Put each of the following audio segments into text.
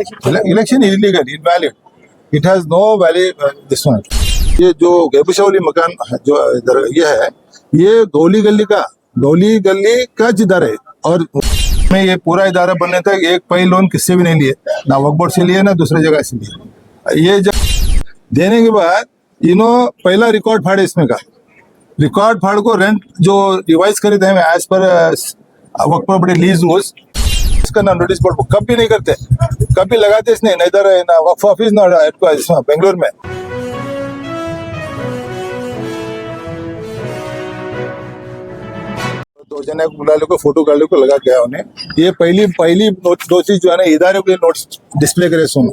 Election is illegal, invalid, it has no valid this one. ये जो गेबुशावली मकान जो इधर ये है, ये गौली गली का जिधर है, और में ये पूरा इदारा बनने तक एक पैसा लोन किससे भी नहीं लिए, ना वक्फ बोर्ड से लिए ना दूसरे जगह से लिए। ये जब देने के बाद पहला रिकॉर्ड फाड़े इसमें का, रिकॉर्ड फाड़ को रेंट जो रिवाइज करे थे एज पर वक्फ प्रॉपर्टी लीज रूल्स, इसका ना नोटिस बोर्ड कभी नहीं करते, कभी लगाते इसने ना इधर ना वक्फ ऑफिस ना बेंगलोर में। दो जने को बुला लो, फोटो काट को लगा गया उन्हें। ये पहली नोटिस जो है ना इदारे के नोट्स डिस्प्ले करे सुन,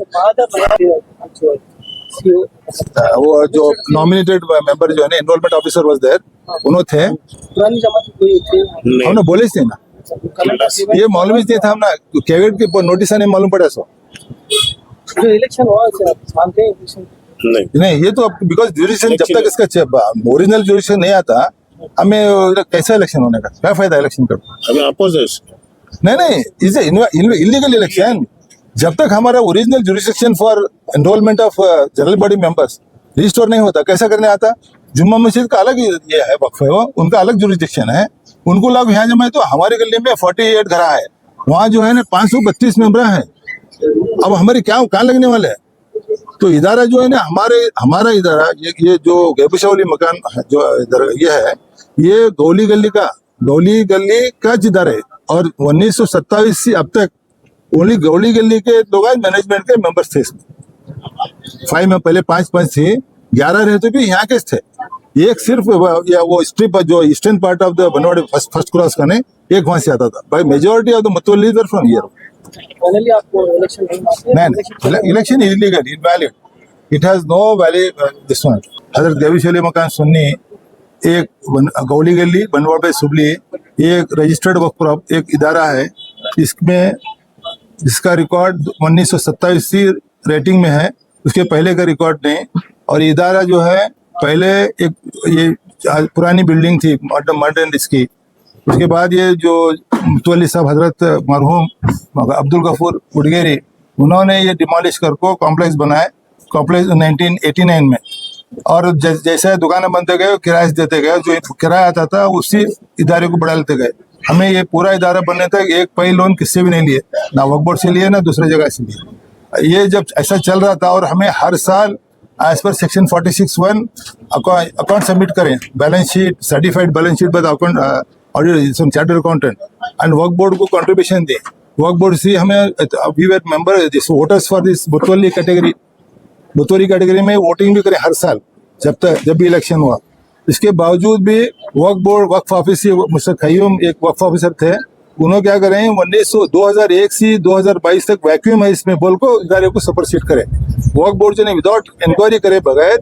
वो जो नॉमिनेटेड मेंबर जो है ना एनरोलमेंट ऑफिसर वाज देयर, उन्होंने थे पुरानी जमा हमने बोले थे ना, ये मालूम ही नहीं था हम ना, कैबिनेट के नोटिस नहीं मालूम पड़ा सो। जो इलेक्शन हुआ मानते हैं नहीं, ये तो बिकॉज ज्यूरिडिक्शन जब तक इसका ओरिजिनल ज्यूरिडिक्शन नहीं आता, हमें कैसा इलेक्शन होने का क्या फायदा इलेक्शन का? हमें अपोजिशन नहीं, इज इलीगल इलेक्शन। जब तक हमारा original jurisdiction for enrolment of general body members restore नहीं होता, कैसा करने आता? जुम्मा मस्जिद का अलग ये है, वक्फ है वो, उनका अलग ज्यूरिडिक्शन है, उनको लोग यहाँ जमा है। तो हमारे गली में 48 घर है, वहाँ जो है ना 532 मेंबर हैं। अब हमारे कहाँ लगने वाले हैं? तो इदारा जो है ना हमारा इदारा ये जो गेबुशावली मकान जो इधर ये है, ये गौली गली का जिधर है, और 1927 से अब तक ओनली गौली गली के लोग मैनेजमेंट के मेंबर्स थे इसमें। 5 में पहले 5 थे, 11 रहते भी यहाँ के थे। एक सिर्फ वो स्ट्रिप जो eastern part of the Banwadi first cross का नहीं, एक वहां से आता था। भाई मेजोरिटी ऑफ द मुतवल्ली आर फ्रॉम हियर। फाइनली आपको इलेक्शन नहीं, election is illegal, invalid, it has no valid this one. हजरत गेबुशावली मकान सुन्नी, एक गौली गली बनवाड़ी सुबली, एक रजिस्टर्ड वक्फ एक इदारा है, इसमें इसका रिकॉर्ड 1927 से रेटिंग में है, उसके पहले का रिकॉर्ड नहीं। और इदारा जो है पहले एक ये पुरानी बिल्डिंग थी मॉडर्न इसकी, उसके बाद ये जो मुतवल्ली साहब हजरत मरहूम अब्दुल गफूर उडगेरी, उन्होंने ये डिमोलिश करको कॉम्प्लेक्स बनाए, कॉम्प्लेक्स 1989 में। और जैसे दुकानें बनते गए किराए देते गए, जो किराया आता था उसी इदारे को बढ़ा लेते गए। हमें ये पूरा इदारा बनने तक एक पैसा लोन किससे भी नहीं लिए, ना वक्फ बोर्ड से लिए ना दूसरे जगह से लिए। ये जब ऐसा चल रहा था, और हमें हर साल as per section 46(1) account submit करें, balance sheet, certified balance sheet by account auditor chartered accountant, and Waqf board को कंट्रीब्यूशन दें। वक्फ बोर्ड से हमें we were member this voters for this बुतवली कैटेगरी में वोटिंग भी करें हर साल जब भी इलेक्शन हुआ। इसके बावजूद भी वक्फ ऑफिस से मिस्टर खयूम एक वक्फ ऑफिसर थे, उन्होंने क्या करें 2001 से 2022 तक वैक्यूम है इसमें बोल को इदारे को सुपरसीड करे। वक्फ बोर्ड जो ने विदाउट इंक्वायरी करे बगैर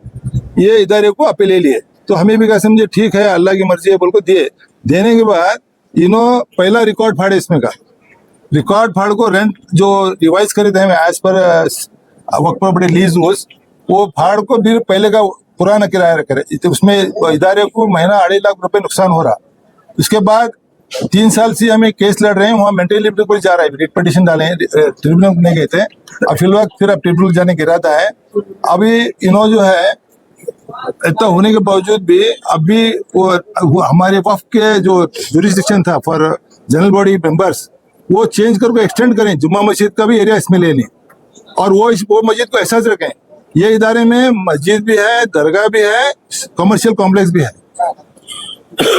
ये इदारे को अपील ले लिए। तो हमें भी कहा समझे ठीक है, अल्लाह की मर्जी है बोल को दिए। देने के बाद पहला रिकॉर्ड फाड़े इसमें का, रिकॉर्ड फाड़ को रेंट जो रिवाइज करे थे एज पर वक्फ प्रॉपर्टी लीज रूल्स, वो फाड़ को भी पहले का पुराना किराया करे। तो उसमें इदारे को महीना 2.5 लाख रुपए नुकसान हो रहा। उसके बाद 3 साल से हमें केस लड़ रहे हैं, वहाँ मेंटल लिमिट को जा रहा है, रिट पिटीशन डाले हैं, ट्रिब्यूनल नहीं गए थे। अब फिलहाल फिर अब ट्रिब्यूनल जाने का इरादा है। अभी जो है इतना होने के बावजूद भी अभी वो हमारे वक्फ के जो ज्यूरिसडिक्शन था फॉर जनरल बॉडी मेंबर्स, वो चेंज करके एक्सटेंड करें, जुम्मा मस्जिद का भी एरिया इसमें ले लें, और वो मस्जिद को एहसास रखें। ये इदारे में मस्जिद भी है, दरगाह भी है, कमर्शियल कॉम्प्लेक्स भी है।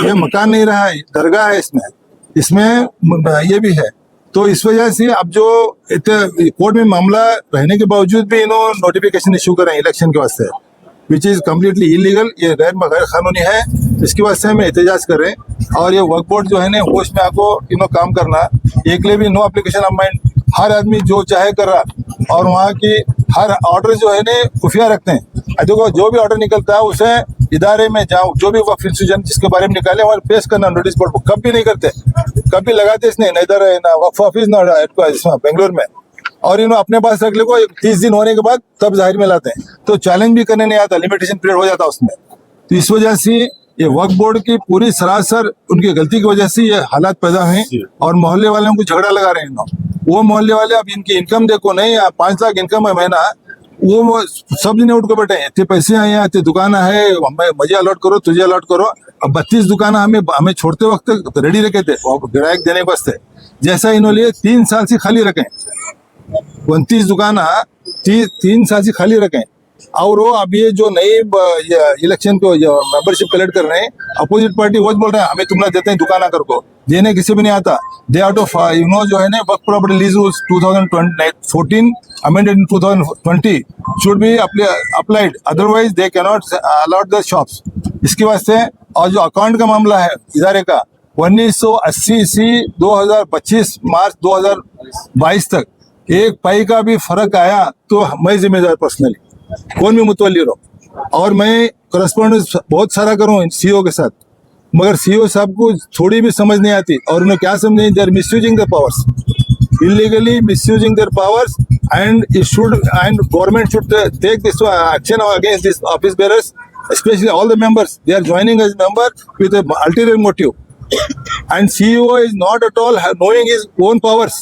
ये मकान नहीं रहा है, दरगाह है इसमें ये भी है। तो इस वजह से अब जो कोर्ट में मामला रहने के बावजूद भी इन्होंने नोटिफिकेशन इशू करें इलेक्शन के वास्ते, विच इज़ कम्प्लीटली इलीगल, ये गैर कानूनी है। इसके वास्ते हमें एहतजाज करें। और ये वक्फ बोर्ड जो है ना होश में आको काम करना, एक लिए भी नो एप्लीकेशन ऑफ माइंड, हर आदमी जो चाहे कर रहा, और वहाँ की हर ऑर्डर जो है ना खुफिया रखते हैं। देखो जो भी ऑर्डर निकलता है उसे इदारे में जाओ, जो भी वक्फ इंस्टीट्यूशन जिसके बारे में निकाले वहाँ पेश करना नोटिस बोर्ड को, कभी नहीं करते, कभी लगाते इसने ना इधर ना वक्फ ऑफिस ना बेंगलोर में। और अपने पास रख ले को 30 दिन होने के बाद तब जाहिर में लाते हैं, तो चैलेंज भी करने नहीं आता, लिमिटेशन पीरियड हो जाता उसमें। तो इस वजह से ये वक्फ बोर्ड की पूरी सरासर उनकी गलती की वजह से ये हालात पैदा हुए और मोहल्ले वालों को झगड़ा लगा रहे हैं लोग। वो मोहल्ले वाले अब इनकी इनकम देखो नहीं, 5 लाख इनकम है महीना, वो सब जने उठ के बैठे हैं, इतने पैसे आए हैं, इतने दुकान है, हमें मुझे अलॉट करो, तुझे अलॉट करो। अब 32 दुकान हमें छोड़ते वक्त रेडी रखे थे ग्राहक देने के वास्ते, जैसा इन्होंने 3 साल से खाली रखे, 29 दुकान 3 साल से खाली रखे। और वो अब ये जो नई इलेक्शन को मेंबरशिप कलेक्ट कर रहे हैं, अपोजिट पार्टी वो बोल रहे हैं हमें तुमने देते हैं दुकाना कर को, देने किसी भी नहीं आता। दे आउट ऑफ जो है ना Waqf property lease rules 2014 amended in 2020 should be applied, otherwise they cannot allot the shops। इसके वास्ते और जो अकाउंट का मामला है इदारे का 1980 से 2025 मार्च 2022 तक एक पाई का भी फर्क आया तो मैं जिम्मेदार पर्सनली, कौन भी मुतवल्ली रहो। और मैं करस्पॉन्डेंस बहुत सारा करूँ सीईओ के साथ, मगर सीईओ साहब को थोड़ी भी समझ नहीं आती और उन्हें क्या समझें, they are misusing their powers, illegally misusing their powers, and government should take this action against these office bearers, especially all the members. They are joining as member with an ulterior motive, and CEO is not at all knowing his own powers.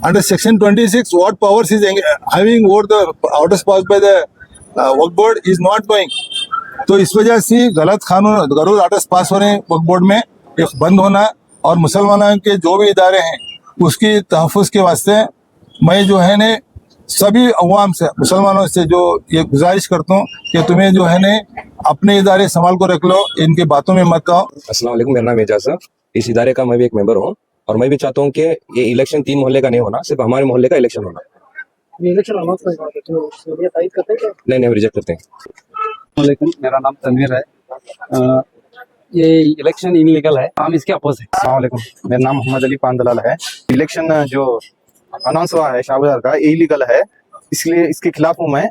Under section 26, what powers is having over the orders passed by the Waqf board is not knowing। तो इस वजह से गलत orders pass हो रहे हैं वक्फ board में, ये बंद होना, और मुसलमानों के जो भी इदारे हैं उसकी तहफ़्फ़ुज़ के वास्ते मैं जो है ने सभी अवाम से, मुसलमानों से जो ये गुजारिश करता हूँ कि तुम्हें जो है ने अपने इदारे संभाल को रख लो, इनके बातों में मत आओ। अस्सलाम वालेकुम, मेरा नाम एजाज है। इस इदारे का मैं भी एक मेंबर हूँ और मैं भी चाहता हूँ कि ये इलेक्शन 3 मोहल्ले का नहीं होना, सिर्फ हमारे मोहल्ले का इलेक्शन होना। ये इलेक्शन अनाउंस कर रहे थे तो ये तारीख करते हैं क्या? नहीं, हम रिजेक्ट करते हैं। वालेकुम, मेरा नाम तनवीर है। ये इलेक्शन इनलीगल है, हम इसके अपोज हैं। अस्सलाम वालेकुम, मेरा नाम मोहम्मद अली पानदलाल है। इलेक्शन जो अनाउंस हुआ है शाहबाजार का, इलीगल है, इसलिए इसके खिलाफ हूँ मैं।